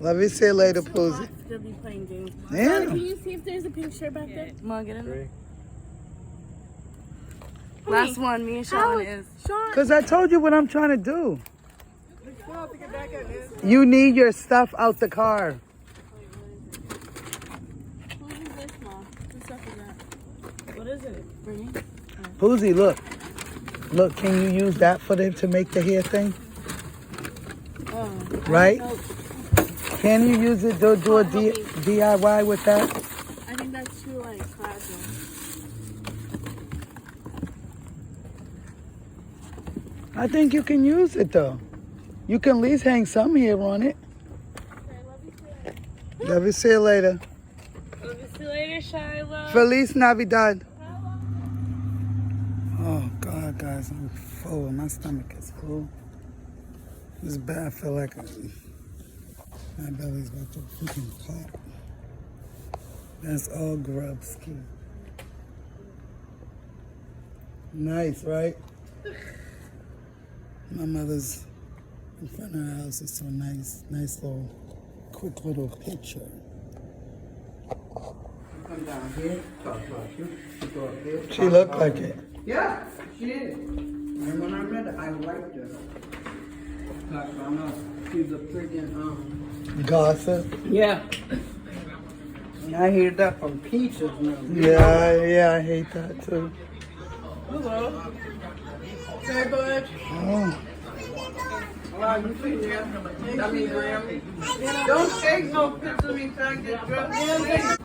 Love you. See you later, POOZIE. They'll be playing games. Yeah. Can you see if there's a pink shirt back there? Mom, get in there. Last one, me and Sean is. Because I told you what I'm trying to do. You need your stuff out the car. Who's this, Mom? What stuff is that? What is it? Brittany? POOZIE, look. Look, can you use that for them to make the hair thing? Oh. Right? Can you use it to do a DIY with that? I think that's too, like, fragile. I think you can use it, though. You can at least hang some hair on it. Okay, Love you. See you later. Love you. See you later, Shiloh. Feliz Navidad. Oh, God, guys, I'm full. My stomach is full. It's bad. I feel like my belly's about to freaking pop. That's all grub ski. Nice, right? My mother's in front of her house is so nice. Nice little, quick little picture. Come down here, talk about you. She go up there. She looked like it. Yeah, she did. And when I met her, I liked her. Talk about her. She's a freaking gossip. Yeah. And I hear that from Peaches now. Yeah, I hate that too. Hello. Hey, bud. Oh. You see there? Don't take no picture of me trying to get dressed.